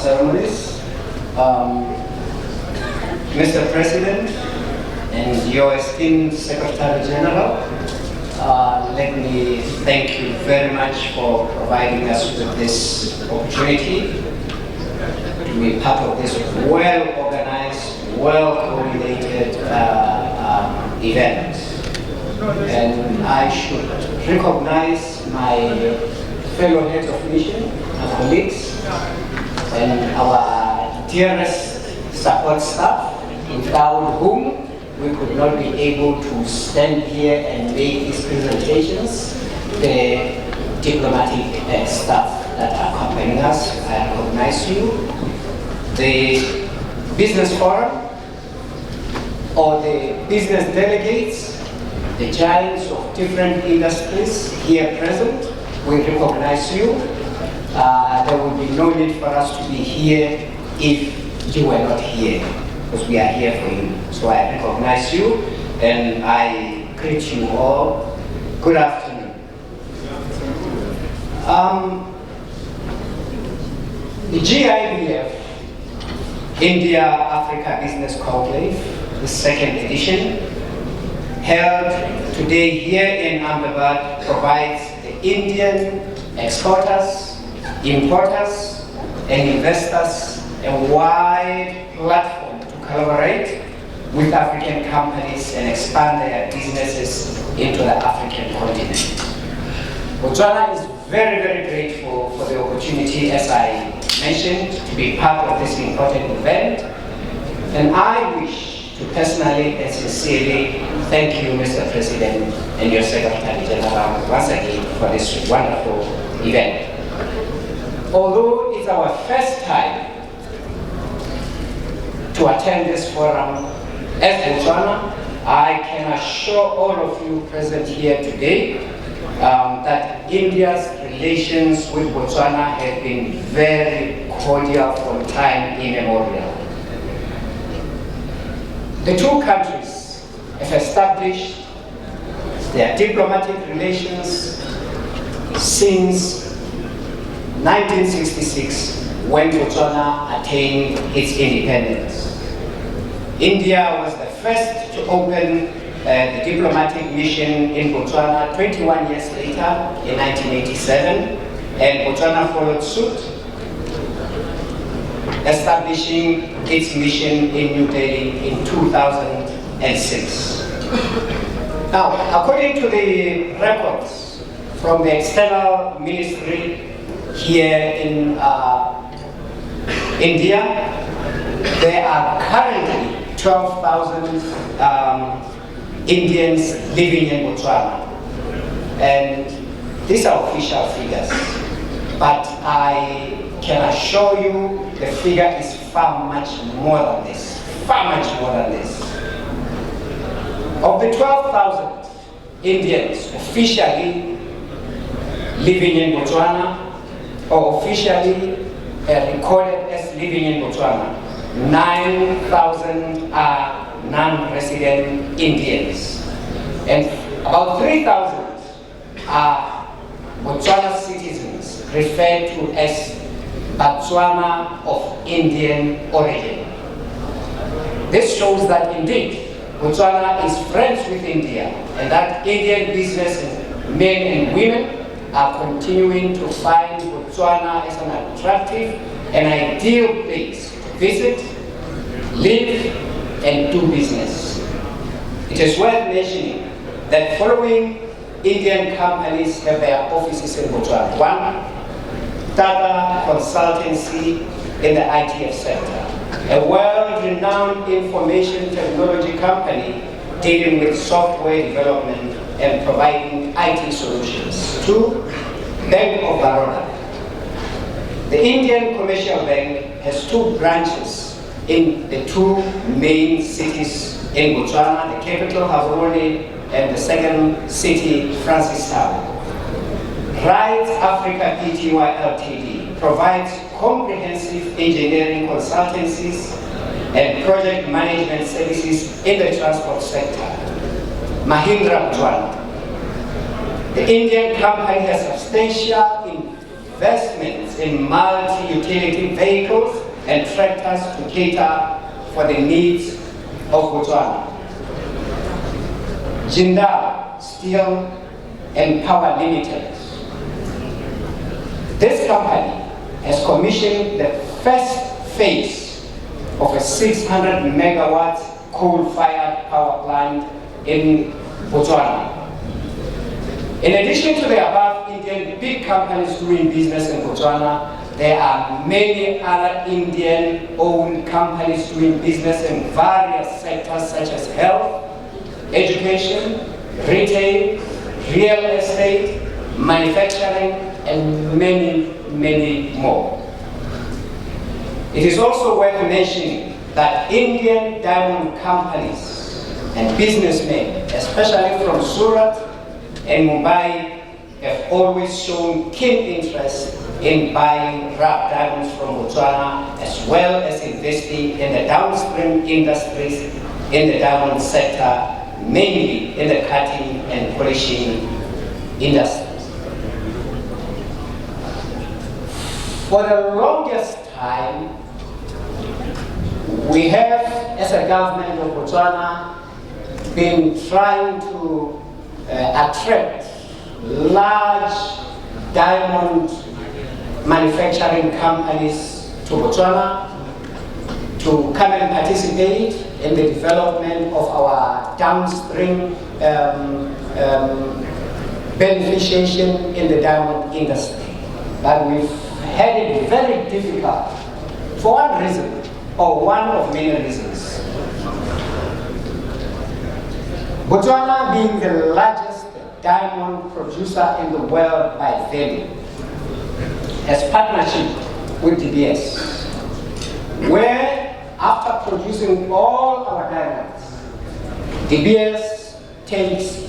ceremonies. Mr. President and your esteemed Secretary General, let me thank you very much for providing us with this opportunity to be part of this well-organized, well-coordinated event. And I should recognize my fellow heads of mission, our colleagues, and our dearest support staff, without whom we could not be able to stand here and make these presentations. The diplomatic staff that are accompanying us, I recognize you. The business forum, or the business delegates, the giants of different industries here present, we recognize you. There will be no need for us to be here if you were not here, because we are here for you. So I recognize you, and I greet you all. Good afternoon. The GIBF, India-Africa Business Conclave, the second edition, held today here in Ahmedabad, provides the Indian exporters, importers, and investors a wide platform to collaborate with African companies and expand their businesses into the African continent. Botswana is very, very grateful for the opportunity, as I mentioned, to be part of this important event. And I wish to personally and sincerely thank you, Mr. President, and your Secretary General once again for this wonderful event. Although it's our first time to attend this forum as Botswana, I can assure all of you present here today that India's relations with Botswana have been very cordial from time immemorial. The two countries have established their diplomatic relations since 1966, when Botswana attained its independence. India was the first to open the diplomatic mission in Botswana 21 years later, in 1987, and Botswana followed suit, establishing its mission in New Delhi in 2006. Now, according to the records from the External Ministry here in India, there are currently 12,000 Indians living in Botswana. And these are official figures, but I can assure you the figure is far much more than this, far much more than this. Of the 12,000 Indians officially living in Botswana, or officially recorded as living in Botswana, 9,000 are non-resident Indians, and about 3,000 are Botswana citizens referred to as Botswana of Indian origin. This shows that indeed Botswana is friends with India, and that Indian businessmen, men and women, are continuing to find Botswana as an attractive and ideal place to visit, live, and do business. It is worth mentioning that following Indian companies have their offices in Botswana. One, Tata Consultancy in the ITF sector, a world-renowned information technology company dealing with software development and providing IT solutions. Two, Bank of Baroda. The Indian Commercial Bank has two branches in the two main cities in Botswana, the capital Gaborone and the second city, Francistown. Right Africa Pty Ltd provides comprehensive engineering consultancies and project management services in the transport sector. Mahindra Botswana. The Indian company has substantial investments in multi-utility vehicles and tractors to cater for the needs of Botswana. Jindal Steel and Power Limited. This company has commissioned the first phase of a 600 megawatts coal-fired power plant in Botswana. In addition to the above Indian big companies doing business in Botswana, there are many other Indian-owned companies doing business in various sectors such as health, education, retail, real estate, manufacturing, and many, many more. It is also worth mentioning that Indian diamond companies and businessmen, especially from Surat and Mumbai, have always shown keen interest in buying rough diamonds from Botswana, as well as investing in the downstream industries in the diamond sector, mainly in the cutting and polishing industries. For the longest time, we have, as a government of Botswana, been trying to attract large diamond manufacturing companies to Botswana to come and participate in the development of our downstream beneficiation in the diamond industry. But we've had it very difficult for one reason, or one of many reasons. Botswana, being the largest diamond producer in the world by value, has partnership with DBS, where after producing all our diamonds, DBS takes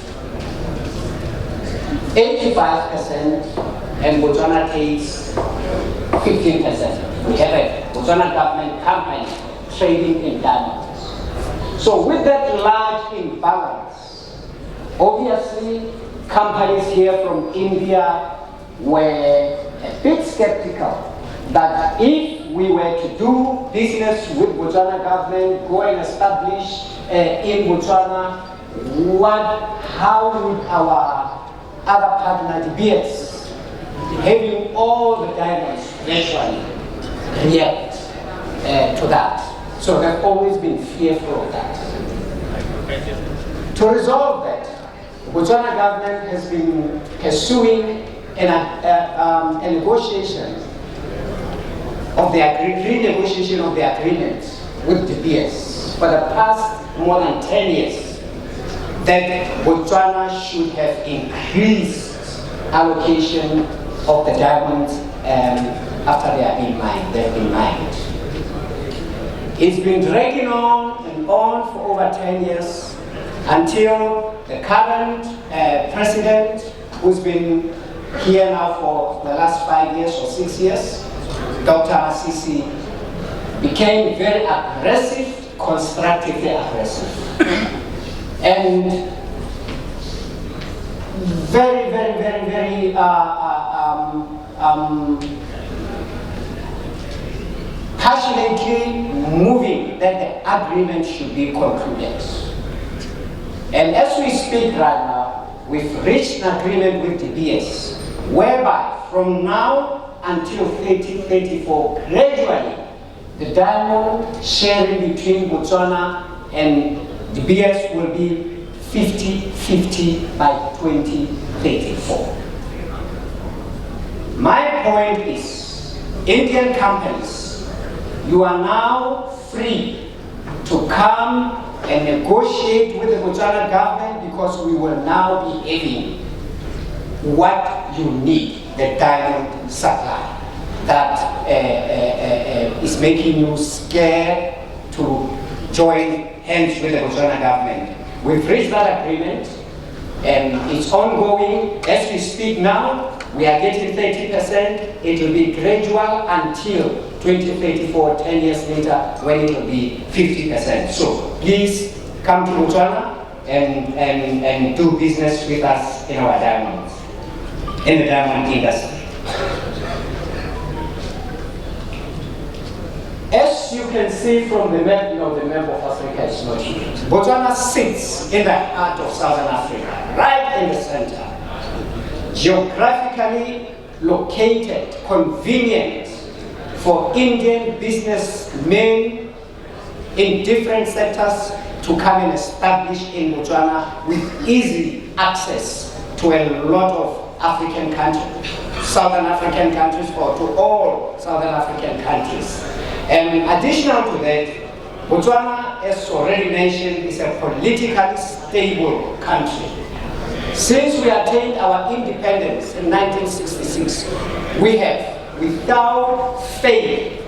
85% and Botswana takes 15%. We have a Botswana government company trading in diamonds. So with that large imbalance, obviously companies here from India were a bit skeptical that if we were to do business with Botswana government, go and establish in Botswana, how would our other partner, DBS, having all the diamonds virtually, react to that? So they've always been fearful of that. To resolve that, the Botswana government has been pursuing a negotiation of the renegotiation of the agreement with DBS for the past more than 10 years, that Botswana should have increased allocation of the diamonds after they have been mined. It's been dragging on and on for over 10 years until the current president, who's been here now for the last 5 years or 6 years, Dr. Sisi, became very aggressive, constructively aggressive, and very passionately moving that the agreement should be concluded. And as we speak right now, we've reached an agreement with DBS, whereby from now until 2034, gradually, the diamond sharing between Botswana and DBS will be 50-50 by 2034. My point is, Indian companies, you are now free to come and negotiate with the Botswana government, because we will now be having what you need, the diamond supply that is making you scared to join hands with the Botswana government. We've reached that agreement and it's ongoing. As we speak now, we are getting 30%. It will be gradual until 2034, 10 years later, when it will be 50%. So please come to Botswana and do business with us in our diamonds, in the diamond industry. As you can see from the map, the map of Africa is not here. Botswana sits in the heart of Southern Africa, right in the center. Geographically located, convenient for Indian businessmen in different sectors to come and establish in Botswana with easy access to a lot of African countries, Southern African countries, or to all Southern African countries. And additional to that, Botswana, as already mentioned, is a politically stable country. Since we attained our independence in 1966, we have, without fail,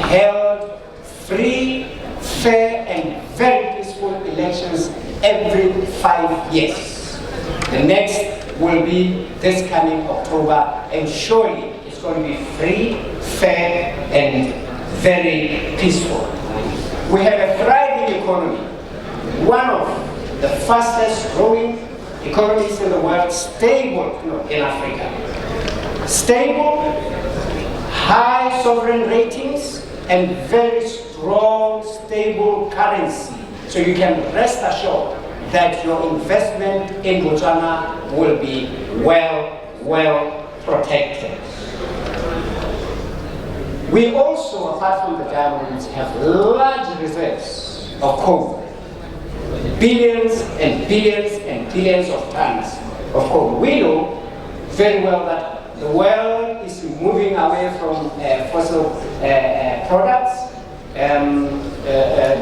held free, fair, and very peaceful elections every 5 years. The next will be this coming October, and surely it's going to be free, fair, and very peaceful. We have a thriving economy, one of the fastest growing economies in the world, stable in Africa. Stable, high sovereign ratings, and very strong, stable currency. So you can rest assured that your investment in Botswana will be well protected. We also, apart from the diamonds, have large reserves of coal. Billions and billions and billions of tons of coal. We know very well that the world is moving away from fossil products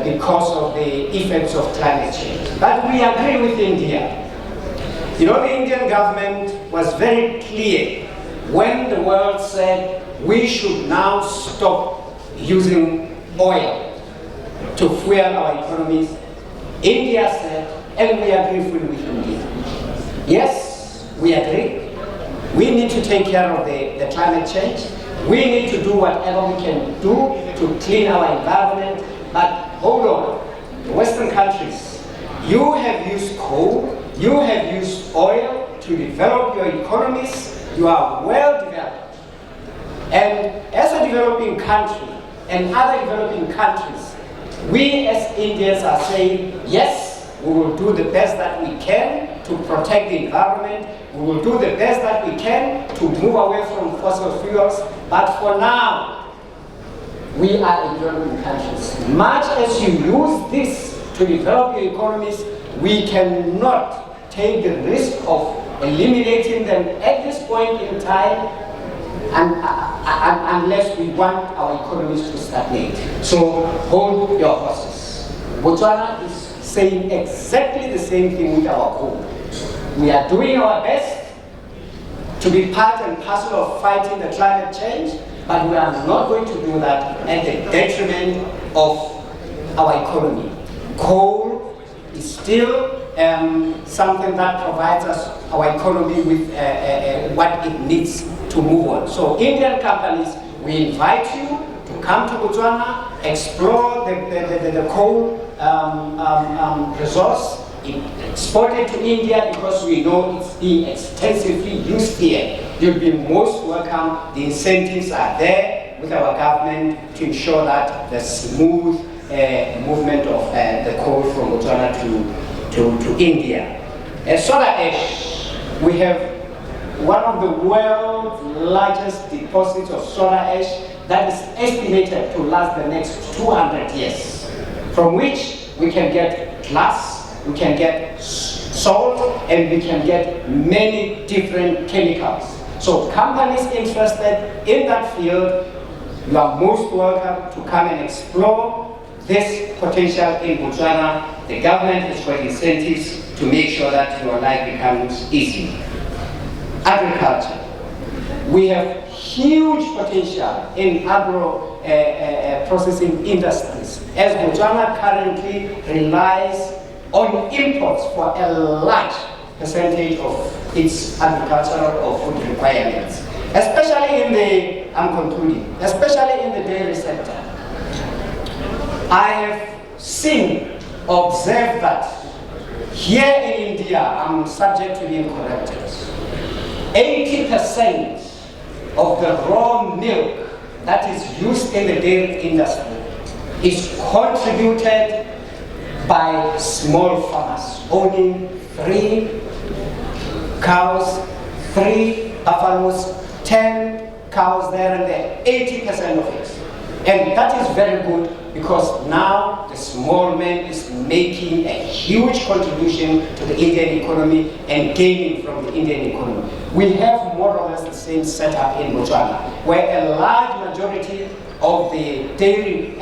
because of the effects of climate change. But we agree with India. The Indian government was very clear when the world said we should now stop using oil to fuel our economies. India said, and we agree fully with India. Yes, we agree. We need to take care of the climate change. We need to do whatever we can do to clean our environment. But hold on, the Western countries, you have used coal, you have used oil to develop your economies. You are well developed. And as a developing country and other developing countries, we as Indians are saying, yes, we will do the best that we can to protect the environment. We will do the best that we can to move away from fossil fuels. But for now, we are developing countries. Much as you use this to develop your economies, we cannot take the risk of eliminating them at this point in time unless we want our economies to stagnate. So hold your horses. Botswana is saying exactly the same thing with our coal. We are doing our best to be part and parcel of fighting the climate change, but we are not going to do that at the detriment of our economy. Coal is still something that provides us, our economy, with what it needs to move on. So Indian companies, we invite you to come to Botswana, explore the coal resource, export it to India because we know it's being extensively used here. You'll be most welcome. The incentives are there with our government to ensure that the smooth movement of the coal from Botswana to India. Soda ash, we have one of the world's largest deposits of soda ash that is estimated to last the next 200 years, from which we can get glass, we can get salt, and we can get many different chemicals. So companies interested in that field, you are most welcome to come and explore this potential in Botswana. The government has got incentives to make sure that your life becomes easy. Agriculture. We have huge potential in agro processing industries, as Botswana currently relies on imports for a large percentage of its agricultural or food requirements, especially in the, I'm concluding, especially in the dairy sector. I have seen, observed that here in India, I'm subject to being corrected, 80% of the raw milk that is used in the dairy industry is contributed by small farmers owning 3 cows, 3 buffaloes, 10 cows there and there, 80% of it. And that is very good because now the small man is making a huge contribution to the Indian economy and gaining from the Indian economy. We have more or less the same setup in Botswana, where a large majority of the dairy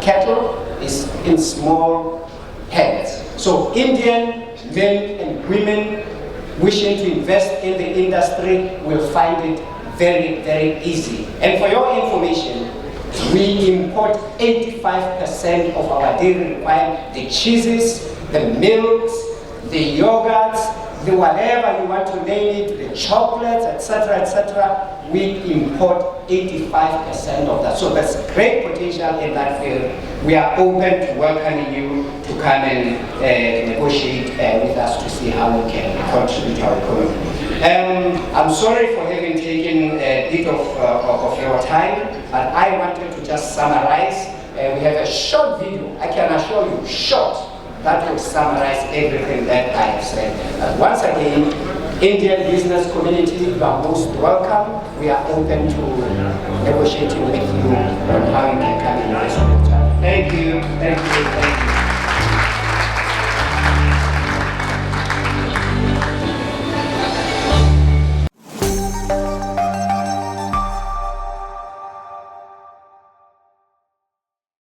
cattle is in small herds. So Indian men and women wishing to invest in the industry will find it very, very easy. And for your information, we import 85% of our dairy requirement, the cheeses, the milks, the yogurts, the whatever you want to name it, the chocolates, etc., we import 85% of that. So there's great potential in that field. We are open to welcoming you to come and negotiate with us to see how we can contribute to our economy. I'm sorry for having taken a bit of your time, but I wanted to just summarize. We have a short video, I can assure you, short, that will summarize everything that I have said. Once again, Indian business community, you are most welcome. We are open to negotiating with you on how you can come in this. Thank you.